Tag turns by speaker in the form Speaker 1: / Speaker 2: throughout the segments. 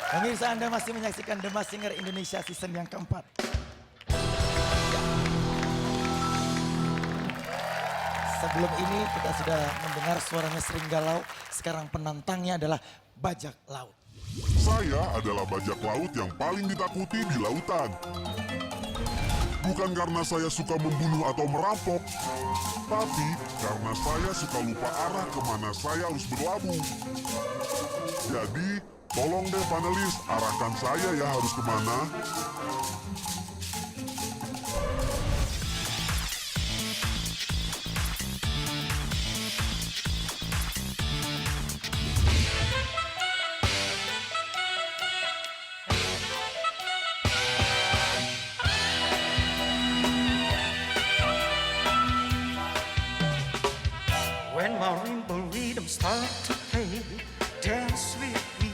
Speaker 1: Pemirsa, Anda masih menyaksikan The Masked Singer Indonesia season yang keempat. Sebelum ini kita sudah mendengar suaranya sering galau. Sekarang penantangnya adalah bajak laut.
Speaker 2: Saya adalah bajak laut yang paling ditakuti di lautan. Bukan karena saya suka membunuh atau merampok, tapi karena saya suka lupa arah kemana saya harus berlabuh. Jadi, tolong deh panelis, arahkan saya ya harus kemana.
Speaker 3: When marimba rhythm start to play, dance with me,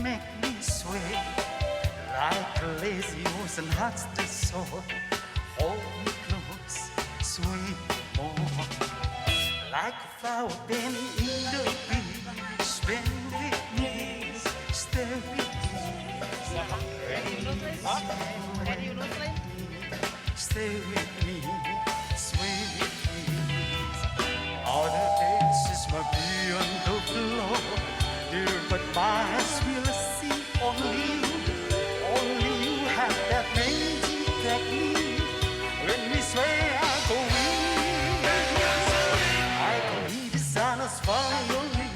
Speaker 3: make me sway. Like a lazy horse and hearts the soul, hold me close, sweet more. Like a flower bending in the breeze, bend with me, stay with me. Stay with me, sway with me. All the dances might be on the floor, dear, but my eyes will see only you. Only you have that magic technique. When we sway, I go weak. I can hear the sound of violin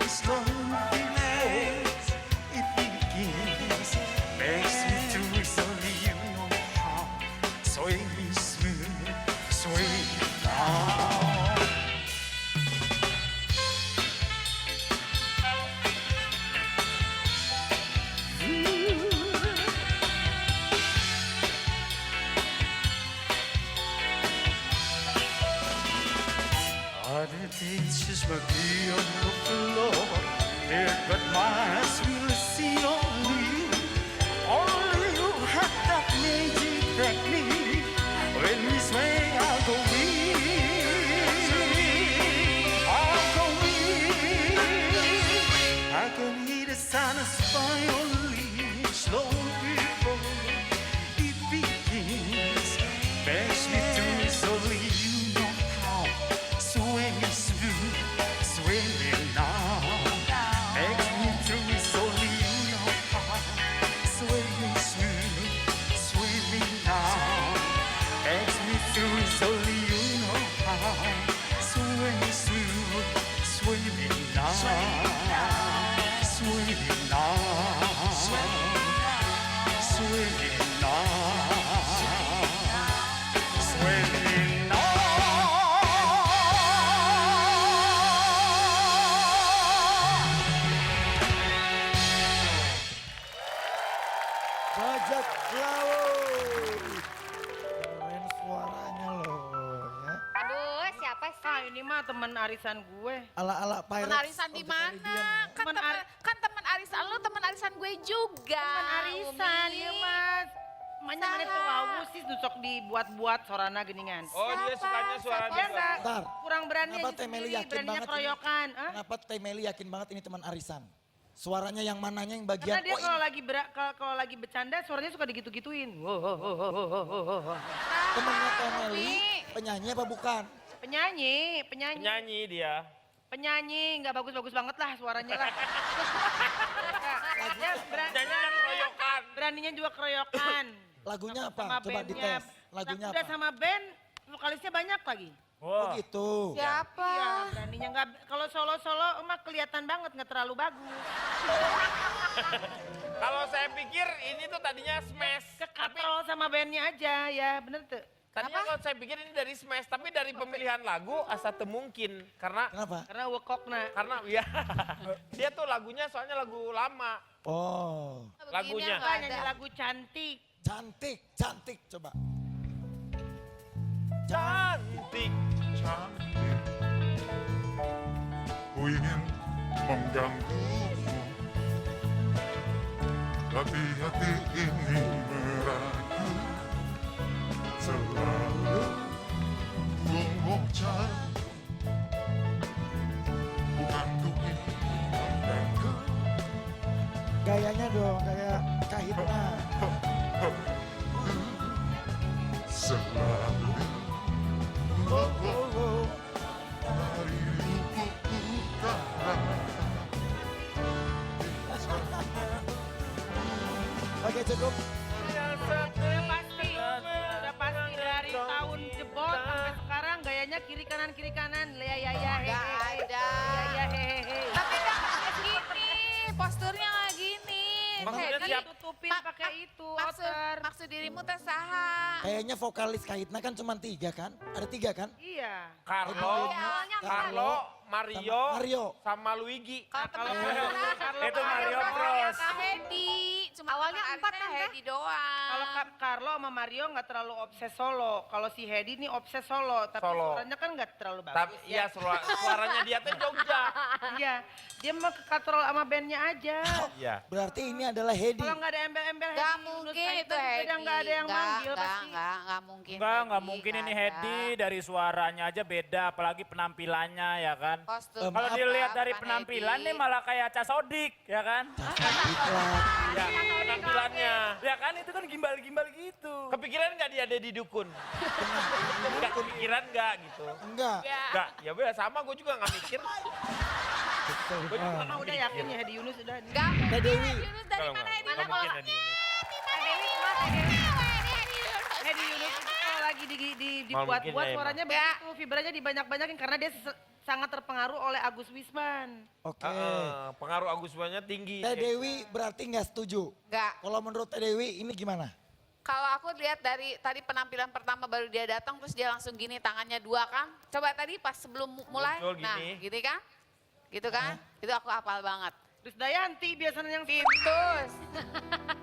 Speaker 3: slowly fades. It begins, makes me curious. Only you know how. Sway me smooth, sway me now. Other dishes might be on the floor, yeah, but my eyes will see only you. Only you have that magic technique. When we sway, I'll go weak. I'll go weak. I can hear the sound of violin slowly fall. It begins, makes me through slowly. You know how. Sway me smooth, sway me now. Makes me through it only you know how. Sway me smooth, sway me now. Makes me through it only you know how. Sway me smooth, sway me now. Sway me now. Sway me now. Sway me now.
Speaker 1: Bajak laut. Keren suaranya loh ya.
Speaker 4: Aduh, siapa sih?
Speaker 5: Ah, ini mah teman arisan gue.
Speaker 1: Ala-ala Pirates
Speaker 6: Temen arisan
Speaker 1: of
Speaker 6: di
Speaker 1: the Caribbean,
Speaker 6: mana?
Speaker 1: ya.
Speaker 6: Kan temen arisan lu, temen arisan gue juga.
Speaker 5: Teman arisan,
Speaker 6: Umi.
Speaker 5: iya mas. Makanya mana tuh awu sih nusok dibuat-buat sorana geningan.
Speaker 7: Oh dia sukanya suara
Speaker 5: Dia
Speaker 7: dia.
Speaker 5: nggak
Speaker 1: Bentar.
Speaker 5: kurang berani
Speaker 1: Kenapa
Speaker 5: aja
Speaker 1: Teh Meli
Speaker 5: sendiri,
Speaker 1: yakin
Speaker 5: beraninya
Speaker 1: banget ini?
Speaker 5: keroyokan. Hah?
Speaker 1: Kenapa Teh Meli yakin banget ini teman arisan? Suaranya yang mananya yang
Speaker 5: Karena
Speaker 1: bagian
Speaker 5: dia
Speaker 1: oh
Speaker 5: kalau lagi kalau lagi bercanda suaranya suka digitu-gituin.
Speaker 1: temennya Teh Meli
Speaker 6: Umi.
Speaker 1: penyanyi apa bukan?
Speaker 5: Penyanyi,
Speaker 7: Penyanyi dia.
Speaker 5: penyanyi nggak bagus-bagus banget lah suaranya lah. Dia
Speaker 7: Penyanyi yang keroyokan.
Speaker 5: beraninya juga keroyokan.
Speaker 1: Lagunya apa?
Speaker 5: Sama
Speaker 1: Coba
Speaker 5: bandnya.
Speaker 1: dites. Lagunya
Speaker 5: Udah
Speaker 1: apa?
Speaker 5: sama band, vokalisnya banyak lagi.
Speaker 1: Oh
Speaker 7: Wah.
Speaker 1: gitu.
Speaker 6: Siapa?
Speaker 5: Iya, beraninya nggak. Kalau solo-solo emang kelihatan banget nggak terlalu bagus.
Speaker 7: Kalau saya pikir ini tuh tadinya Smash. Tapi
Speaker 5: Kekatrol sama bandnya aja, ya bener tuh.
Speaker 7: tadinya kalau saya pikir ini dari Smash, tapi dari pemilihan lagu asa temungkin karena
Speaker 1: Kenapa?
Speaker 5: Karena wekokna.
Speaker 7: ya dia tuh lagunya soalnya lagu lama.
Speaker 1: Oh,
Speaker 7: Lagunya.
Speaker 5: Apa nyanyi lagu cantik.
Speaker 1: cantik, cantik coba.
Speaker 7: Cantik.
Speaker 2: Cantik, ku ingin mengganggumu. Hati-hati ini meragu, selalu memocah. Bukan ku ingin mengganggu.
Speaker 1: Gaya Gayanya dong, kayak Kahitna.
Speaker 2: Selalu
Speaker 1: Oh, oh, oh.
Speaker 2: diriku utara.
Speaker 1: Oke cukup.
Speaker 5: Udah pasti dari tahun jebot sampai sekarang gayanya kiri kanan ya hehe.
Speaker 6: Gak ada.
Speaker 5: Ya hehehe.
Speaker 6: Tapi gak kayak gini, posturnya gak gini.
Speaker 7: Maksudnya
Speaker 6: Hedi,
Speaker 7: siap
Speaker 5: Tutupin
Speaker 6: Ma-
Speaker 5: pakai itu,
Speaker 6: maksud,
Speaker 5: outer.
Speaker 6: maksud dirimu teh saha?
Speaker 1: Kayaknya vokalis Kahitna kan cuma 3 kan? Ada 3 kan?
Speaker 5: Iya.
Speaker 7: Carlo,
Speaker 6: Awalnya
Speaker 7: Carlo, Mario,
Speaker 1: Sama Mario.
Speaker 7: sama Luigi.
Speaker 6: Kalau
Speaker 5: kalau
Speaker 6: teman
Speaker 5: Carlo
Speaker 7: Itu Mario Bros.
Speaker 6: Kak Hedi. Cuma
Speaker 4: Awalnya
Speaker 6: teman
Speaker 4: 4
Speaker 6: Arisnya
Speaker 4: kan,
Speaker 6: Hedi doang.
Speaker 5: Kalau Carlo sama Mario nggak terlalu obses solo. Kalau si Hedi nih obses solo, tapi
Speaker 7: Solo.
Speaker 5: suaranya kan nggak terlalu bagus.
Speaker 7: Tapi iya suaranya dia tuh Jogja.
Speaker 5: Iya, dia mau ke katrol sama bandnya aja.
Speaker 7: Iya.
Speaker 1: Berarti ini adalah Hedi.
Speaker 5: Kalau nggak ada embel-embel
Speaker 6: Gak
Speaker 5: Hedi,
Speaker 6: mungkin
Speaker 5: menurut
Speaker 6: itu
Speaker 5: saya
Speaker 6: Hedi.
Speaker 5: nggak ada yang manggil pasti.
Speaker 6: Enggak mungkin.
Speaker 8: Enggak
Speaker 6: Hedi,
Speaker 8: mungkin ini
Speaker 6: nggak ada.
Speaker 8: Hedi dari suaranya aja beda, apalagi penampilannya ya kan.
Speaker 6: Kostum.
Speaker 8: Kalau
Speaker 1: Maaf,
Speaker 8: dilihat dari
Speaker 6: Bukan
Speaker 8: penampilan
Speaker 6: Hedi.
Speaker 8: nih malah kayak Casodik ya kan.
Speaker 1: Diklat.
Speaker 7: Ya, penampilannya.
Speaker 8: Ya kan itu kan gimbal-gimbal gitu.
Speaker 7: Kepikiran nggak dia ada di dukun? Nggak kepikiran nggak gitu?
Speaker 1: Enggak.
Speaker 7: Nggak, ya udah sama gue juga nggak mikir.
Speaker 1: Betul.
Speaker 7: Gue juga
Speaker 5: Mama udah yakin ya Hedi Yunus udah. nih.
Speaker 6: Gak mungkin
Speaker 1: Dewi.
Speaker 6: Hedi Yunus dari
Speaker 7: Kalau
Speaker 6: mana
Speaker 7: nggak,
Speaker 6: Hedi
Speaker 7: nggak
Speaker 6: Yunus?
Speaker 7: mungkin ada di Yunus.
Speaker 5: Hedi Yunus itu kalau lagi
Speaker 7: Malah
Speaker 5: dibuat-buat
Speaker 7: mungkin ya,
Speaker 5: suaranya begitu, vibranya dibanyak-banyakin karena dia sangat terpengaruh oleh Agus Wisman.
Speaker 1: Oke.
Speaker 7: Pengaruh Agus Wisman tinggi.
Speaker 1: Teh Dewi berarti nggak setuju.
Speaker 6: Enggak.
Speaker 1: Kalau menurut Teh Dewi ini gimana?
Speaker 6: Kalau aku lihat dari tadi penampilan pertama baru dia datang terus dia langsung gini tangannya 2 kan. Coba tadi pas sebelum mulai.
Speaker 7: Muncul
Speaker 6: Nah,
Speaker 7: gini.
Speaker 6: gitu kan? Gitu kan? Itu aku hafal banget.
Speaker 5: Terus Dayanti biasanya yang
Speaker 6: Pintus.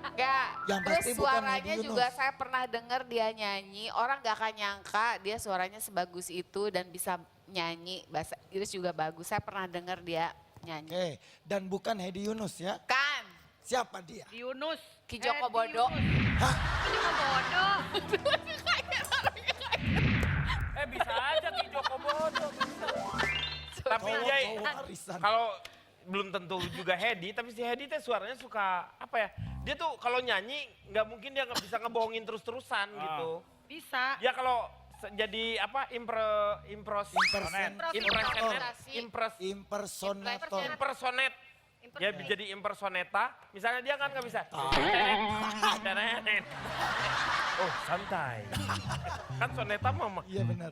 Speaker 6: Enggak.
Speaker 1: Yang
Speaker 6: Terus
Speaker 1: pasti bukan
Speaker 6: suaranya
Speaker 1: Hedi Yunus.
Speaker 6: juga saya pernah dengar dia nyanyi. Orang gak akan nyangka dia suaranya sebagus itu dan bisa nyanyi. Bahasa Inggris juga bagus. Saya pernah dengar dia nyanyi.
Speaker 1: Oke. Dan bukan Hedi Yunus ya.
Speaker 6: Kan?
Speaker 1: Siapa dia?
Speaker 5: Di Yunus.
Speaker 6: Ki Joko
Speaker 5: Hedi
Speaker 6: Bodo.
Speaker 5: Yunus.
Speaker 1: Hah?
Speaker 4: bodoh.
Speaker 8: Bisa aja Ki Joko Bodo.
Speaker 7: Tapi
Speaker 1: Cowok-
Speaker 7: dia
Speaker 1: cowok arisan.
Speaker 7: kalau belum tentu juga Hedi, tapi si Hedi tuh suaranya suka apa ya? Dia tuh kalau nyanyi nggak mungkin dia nggak bisa ngebohongin terus-terusan gitu.
Speaker 5: Bisa.
Speaker 7: Ya kalau jadi apa
Speaker 1: Impersonator.
Speaker 7: impersonate. Ya jadi impersoneta, misalnya dia kan nggak bisa. Oh santai. Kan soneta mama.
Speaker 1: Iya benar.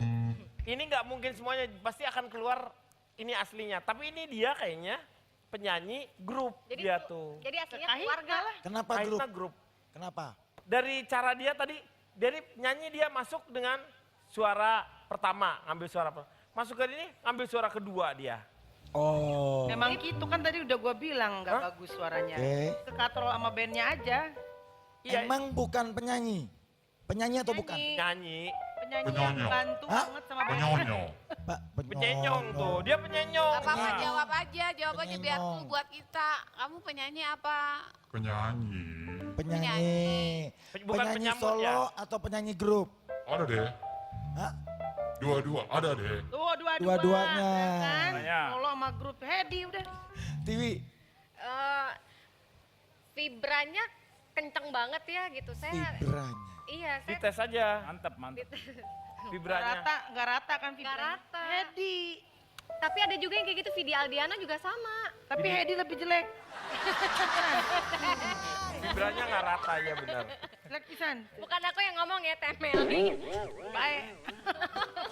Speaker 7: Ini nggak mungkin semuanya, pasti akan keluar ini aslinya. Tapi ini dia kayaknya penyanyi grup dia tuh.
Speaker 4: Jadi aslinya
Speaker 5: Kahitna
Speaker 4: keluarga.
Speaker 5: lah.
Speaker 1: Kenapa grup?
Speaker 7: Kahitna grup.
Speaker 1: Kenapa?
Speaker 7: Dari cara dia tadi, dari nyanyi dia masuk dengan suara pertama, ngambil suara pertama. Masuk ke ini, ngambil suara kedua dia.
Speaker 1: Oh.
Speaker 5: Memang gitu kan tadi udah gua bilang nggak bagus suaranya.
Speaker 1: Oke.
Speaker 5: Ke katrol sama bandnya aja.
Speaker 7: Iya,
Speaker 1: Emang bukan penyanyi? Penyanyi atau bukan?
Speaker 7: nyanyi.
Speaker 5: Penyanyi yang bantu
Speaker 1: Hah?
Speaker 5: banget sama bandnya.
Speaker 1: Pak,
Speaker 7: Penyenyong tuh, dia penyenyong.
Speaker 6: Gak apa-apa
Speaker 1: Nah.
Speaker 6: jawab aja, jawabannya biar
Speaker 1: Penyenyong.
Speaker 6: cool buat kita. Kamu penyanyi apa?
Speaker 2: Penyanyi.
Speaker 1: Penyanyi.
Speaker 7: Bukan
Speaker 1: Penyanyi
Speaker 7: penyambut
Speaker 1: solo
Speaker 7: ya?
Speaker 1: atau penyanyi grup?
Speaker 2: Ada deh.
Speaker 1: Hah?
Speaker 2: Dua-dua, ada deh.
Speaker 5: Tuh
Speaker 1: Dua-duanya.
Speaker 5: ya kan?
Speaker 8: Banyak.
Speaker 5: Solo sama grup Hedi udah.
Speaker 1: Tiwi,
Speaker 4: Vibranya kenceng banget ya gitu. Saya
Speaker 1: vibranya.
Speaker 4: iya, saya
Speaker 7: Dites aja
Speaker 8: Mantap, mantap.
Speaker 7: vibranya.
Speaker 5: Nggak rata kan vibranya.
Speaker 4: rata.
Speaker 5: Hedi.
Speaker 4: tapi ada juga yang kayak gitu Vidi Aldiano juga sama.
Speaker 5: Tapi Hedi lebih jelek.
Speaker 7: Vibranya nggak rata ya benar.
Speaker 5: Jelek pisan.
Speaker 4: Bukan aku yang ngomong ya, Temel.
Speaker 5: Baik.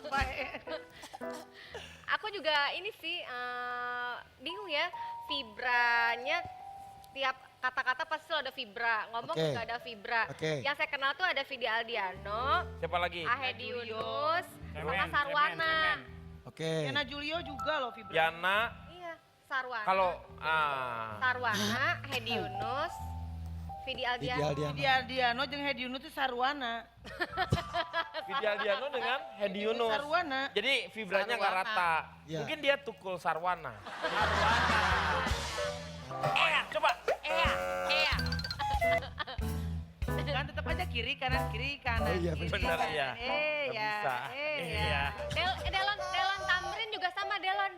Speaker 5: Baik.
Speaker 4: Aku juga ini sih bingung ya, vibranya tiap kata-kata pasti selalu ada vibra, ngomong
Speaker 1: Oke.
Speaker 4: juga ada vibra.
Speaker 1: Oke.
Speaker 4: Yang saya kenal tuh ada Vidi Aldiano,
Speaker 7: Siapa lagi?
Speaker 4: Ahedi Yunus, sama
Speaker 8: Cemen,
Speaker 4: Sarwana.
Speaker 8: cemen.
Speaker 1: Oke.
Speaker 5: Yana Julio juga loh vibranya.
Speaker 7: Yana,
Speaker 4: Iya, Sarwana.
Speaker 7: kalau
Speaker 4: Sarwana, Hedi Yunus, Vidi
Speaker 1: Didi
Speaker 4: Aldiano.
Speaker 1: Aldiano.
Speaker 5: Vidi Aldiano jeung Hedi Yunus itu sarwana.
Speaker 7: Vidi Aldiano dengan Hedi Yunus.
Speaker 5: Sarwana.
Speaker 7: Jadi vibranya nggak
Speaker 6: Sarwana.
Speaker 7: rata.
Speaker 1: Iya.
Speaker 7: Mungkin dia tukul Sarwana. Coba.
Speaker 6: Iya.
Speaker 5: Kan tetap aja kiri kanan kiri kanan.
Speaker 1: Oh iya,
Speaker 5: kiri,
Speaker 7: benar,
Speaker 5: kanan.
Speaker 7: iya.
Speaker 5: Nggak
Speaker 7: Nggak bisa.
Speaker 5: ya.
Speaker 4: Delon Tamrin juga sama Delon.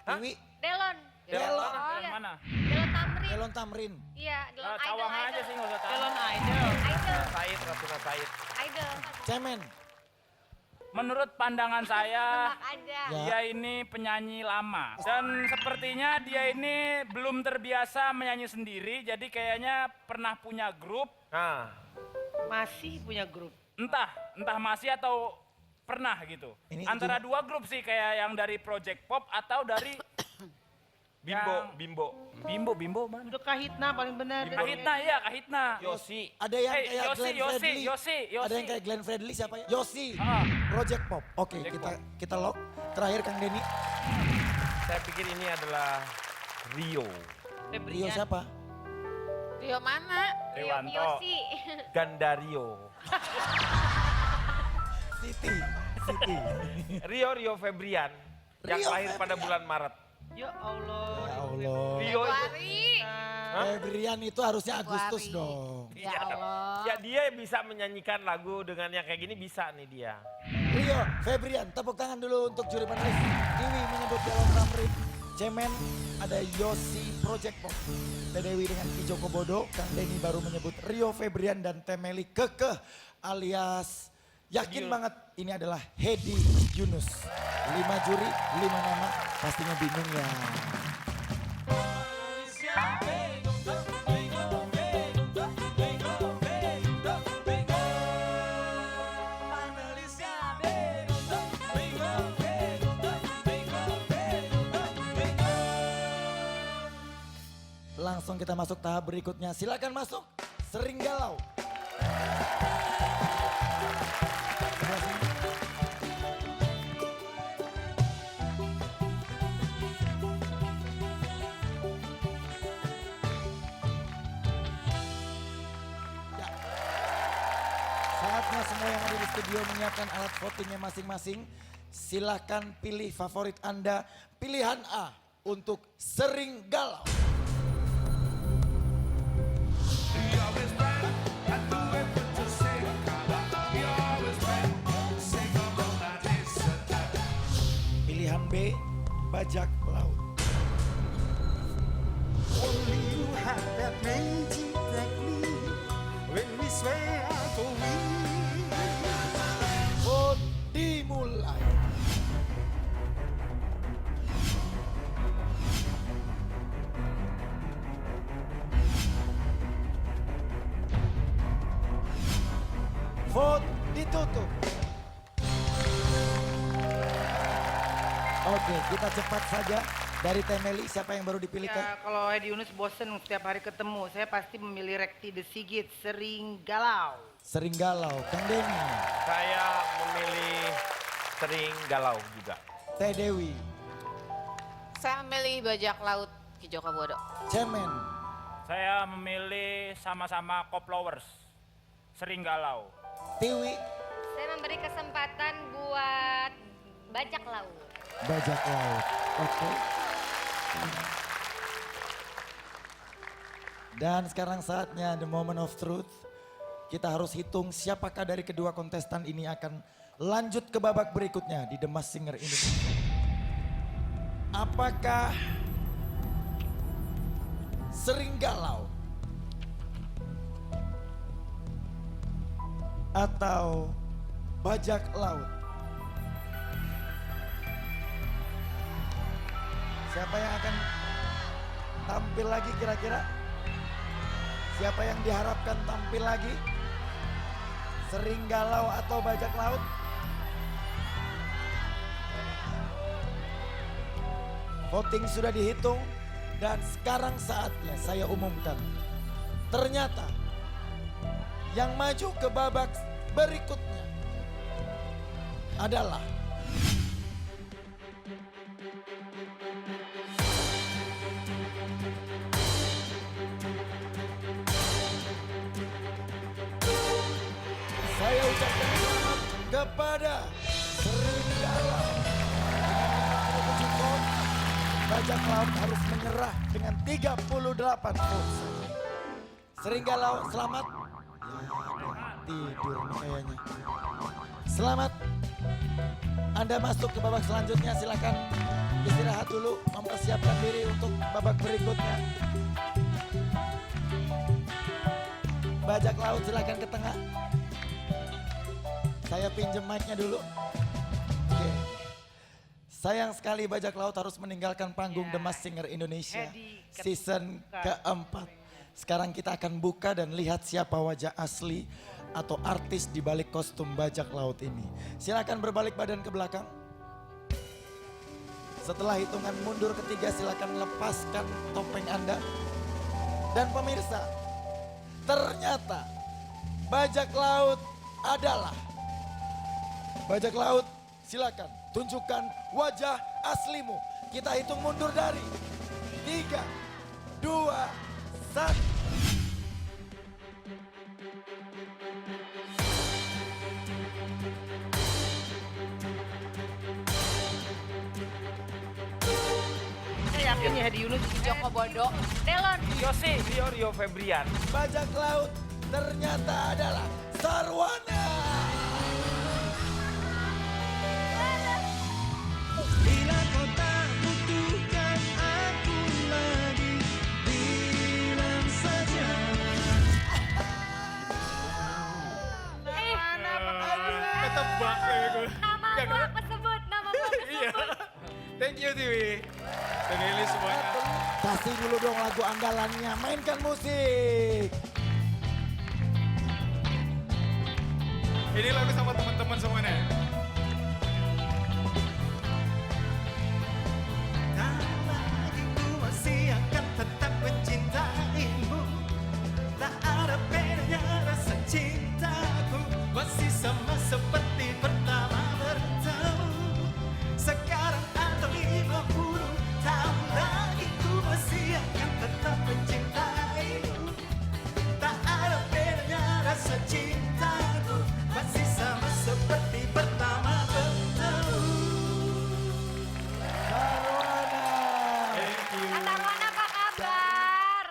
Speaker 1: Tiwi,
Speaker 4: Delon.
Speaker 1: Delon.
Speaker 8: Yang
Speaker 4: Iya.
Speaker 8: mana?
Speaker 4: Delon Tamrin.
Speaker 1: Melon Tamrin.
Speaker 4: Iya, dalam idol.
Speaker 8: Cawang aja sih nggak usah tahu.
Speaker 5: Calon idol.
Speaker 4: Idol.
Speaker 7: Said, Rasuna Said.
Speaker 4: Idol.
Speaker 1: Cemen.
Speaker 8: Menurut pandangan saya,
Speaker 4: Tebak ada.
Speaker 1: Ya.
Speaker 8: dia ini penyanyi lama. Dan sepertinya dia ini belum terbiasa menyanyi sendiri, jadi kayaknya pernah punya grup.
Speaker 7: Nah,
Speaker 5: Masih punya grup.
Speaker 8: Entah masih atau pernah gitu.
Speaker 1: Ini
Speaker 8: Antara
Speaker 1: itu-
Speaker 8: dua grup sih, kayak yang dari Project Pop atau dari Bimbo mana?
Speaker 5: Untuk Kahitna paling benar.
Speaker 8: Kahitna, iya Kahitna.
Speaker 7: Yosi.
Speaker 1: Ada yang
Speaker 8: Eh,
Speaker 1: kayak
Speaker 8: Yosi,
Speaker 1: Glenn
Speaker 8: Yosi,
Speaker 1: Fredly.
Speaker 8: Yosi,
Speaker 1: Ada
Speaker 8: Yosi.
Speaker 1: yang kayak Glenn Fredly siapa ya? Yosi.
Speaker 8: Ah.
Speaker 1: Project Pop. Oke,
Speaker 8: Project
Speaker 1: kita lock. Terakhir Kang Denny.
Speaker 7: Saya pikir ini adalah Rio.
Speaker 1: Rio siapa?
Speaker 6: Rio mana?
Speaker 8: Dewanto.
Speaker 4: Yosi.
Speaker 7: Gandario.
Speaker 1: Siti.
Speaker 7: Rio Febrian. Yang
Speaker 1: Rio
Speaker 7: lahir pada
Speaker 1: Febrian.
Speaker 7: bulan Maret.
Speaker 5: Ya Allah.
Speaker 1: Ya Allah.
Speaker 7: Rio itu.
Speaker 6: Februari.
Speaker 1: Febrian itu harusnya Agustus
Speaker 6: Februari.
Speaker 1: dong.
Speaker 6: Ya Allah.
Speaker 7: Ya dia bisa menyanyikan lagu dengan yang kayak gini bisa nih dia.
Speaker 1: Rio Febrian, tepuk tangan dulu untuk juri panelis. Dewi menyebut Melon Tamrin. Cemen ada Yosi Project Pop. Teh Dewi dengan Ki Joko Bodo. Kang Denny baru menyebut Rio Febrian dan Temeli Kekeh alias yakin banget ini adalah Hedi Yunus. 5 juri, 5 nama, pastinya bingung ya. Langsung kita masuk tahap berikutnya. Silakan masuk. Sering galau. Sebelah sini. Ya. Saatnya semua yang ada di studio menyiapkan alat votingnya masing-masing. Silakan pilih favorit Anda. Pilihan A untuk Sering Galau. Pilihan B, Bajak Laut.
Speaker 3: Only you have that magic technique when we sway out the wind.
Speaker 1: Vote dimulai. Vote ditutup. Oke, kita cepat saja. Dari Temeli, siapa yang baru dipilih Teh?
Speaker 5: Ya, kalau Hedi Yunus bosen setiap hari ketemu, saya pasti memilih Rekti The Sigit, Sering Galau.
Speaker 1: Sering Galau, Kang Denny,
Speaker 7: Saya memilih Sering Galau juga.
Speaker 1: Teh Dewi,
Speaker 6: Saya memilih Bajak Laut Ki Joko Bodo.
Speaker 1: Cemen,
Speaker 8: Saya memilih sama-sama Koplowers. Sering galau.
Speaker 1: Tiwi,
Speaker 4: Saya memberi kesempatan buat Bajak Laut.
Speaker 1: Bajak Laut. Oke. Dan sekarang saatnya the moment of truth. Kita harus hitung siapakah dari kedua kontestan ini akan lanjut ke babak berikutnya di The Masked Singer Indonesia. Apakah Sering Galau atau Bajak Laut? Siapa yang akan tampil lagi kira-kira? Siapa yang diharapkan tampil lagi? Sering Galau atau Bajak Laut? Voting sudah dihitung dan sekarang saatnya saya umumkan. Ternyata yang maju ke babak berikutnya adalah saya ucapkan selamat kepada Sering Galau. Dengan 57 vote, Bajak Laut harus menyerah dengan 38 vote saja. Sering Galau, selamat. Ya, tidur nih kayaknya. Selamat. Anda masuk ke babak selanjutnya, silakan istirahat dulu, mempersiapkan diri untuk babak berikutnya. Bajak laut silakan ke tengah. Saya pinjem mic-nya dulu. Oke. Sayang sekali bajak laut harus meninggalkan panggung The Masked Singer Indonesia season keempat. Sekarang kita akan buka dan lihat siapa wajah asli atau artis di balik kostum bajak laut ini. Silakan berbalik badan ke belakang. Setelah hitungan mundur ketiga silakan lepaskan topeng Anda. Dan pemirsa, ternyata bajak laut adalah bajak laut. Silakan tunjukkan wajah aslimu. Kita hitung mundur dari 3, 2, 1.
Speaker 5: Saya yakin ya Hedi Yunus.
Speaker 6: Joko Bodo.
Speaker 4: Delon.
Speaker 7: Yosi, Rio Febrian.
Speaker 1: Bajak laut ternyata adalah Sarwana.
Speaker 3: Bila kau tak butuhkan aku lagi, bilang saja.
Speaker 5: Sarwana apa kabar?
Speaker 9: Ketebak ya gue.
Speaker 4: Nama aku sebut, nama aku
Speaker 9: Iya.
Speaker 4: sebut.
Speaker 9: Thank you Tiwi. Dan ini semuanya.
Speaker 1: Kasih dulu dong lagu andalannya, mainkan musik.
Speaker 9: Ini lagu sama teman-teman semuanya.
Speaker 3: Tak lagi ku masih akan tetap mencintaimu. Tak ada bedanya rasa cintaku. Masih sama seperti pertama bertemu. Sekarang atau 50 tahun lagi ku masih akan tetap mencintaimu. Tak ada bedanya rasa cintaku. Masih sama seperti pertama bertemu.
Speaker 1: Sarwana.
Speaker 9: Thank you.
Speaker 4: Sarwana apa kabar?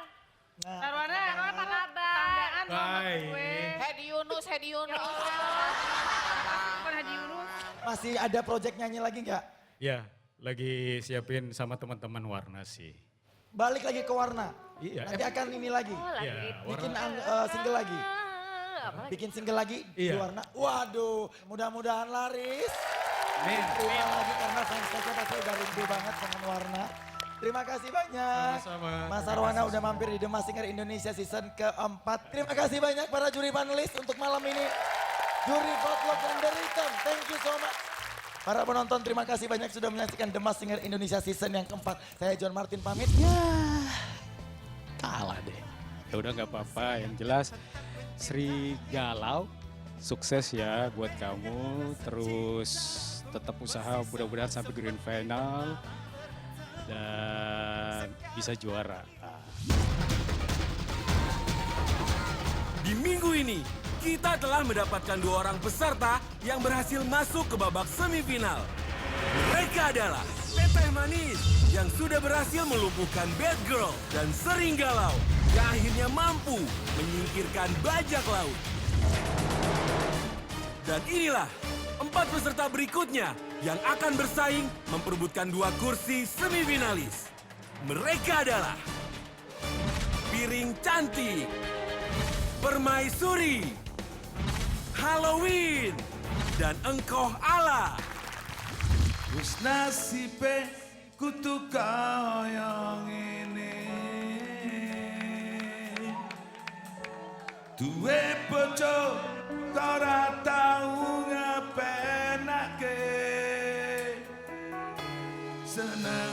Speaker 1: Nah,
Speaker 5: Sarwana,
Speaker 4: apa kabar?
Speaker 5: tetanggaan sama
Speaker 9: Baik.
Speaker 5: gue.
Speaker 6: Hedi Yunus, Hedi Yunus.
Speaker 5: Bukan Hedi Yunus.
Speaker 1: masih ada project nyanyi lagi nggak?
Speaker 10: Ya, lagi siapin sama teman-teman Warna sih.
Speaker 1: Balik lagi ke Warna.
Speaker 10: Iya.
Speaker 1: Nanti akan ini lagi.
Speaker 4: Oh, lagi
Speaker 10: Iya,
Speaker 4: itu.
Speaker 1: Bikin single lagi.
Speaker 4: Apa lagi?
Speaker 1: Bikin single lagi di
Speaker 10: Iya.
Speaker 1: Warna. Waduh, mudah-mudahan laris.
Speaker 9: Amin.
Speaker 1: Terima lagi karena fans-fansnya pasti udah rindu banget dengan Warna. Terima kasih banyak.
Speaker 10: Sama-sama.
Speaker 1: Mas Sarwana udah mampir di The Masked Singer Indonesia season keempat. Terima kasih banyak para juri panelis untuk malam ini. Juri Votlog dan The Rhythm, thank you so much. Para penonton terima kasih banyak sudah menyaksikan The Masked Singer Indonesia season yang keempat. Saya John Martin pamit.
Speaker 10: Kalah deh. Ya udah nggak apa-apa, yang jelas Sri galau. Sukses ya buat kamu, terus tetap usaha mudah-mudahan sampai grand final dan bisa juara.
Speaker 11: Di minggu ini, kita telah mendapatkan 2 orang peserta yang berhasil masuk ke babak semifinal. Mereka adalah Teteh Manis yang sudah berhasil melumpuhkan Bad Girl dan Sering Galau yang akhirnya mampu menyingkirkan bajak laut. Dan inilah 4 peserta berikutnya yang akan bersaing memperebutkan 2 kursi semifinalis. Mereka adalah Piring Cantik, Permaisuri, Halloween, dan Engkoh Allah.
Speaker 3: Wis nasibe kudu kaya ngene. Duwe bojo ora tau ngepenake. Seneng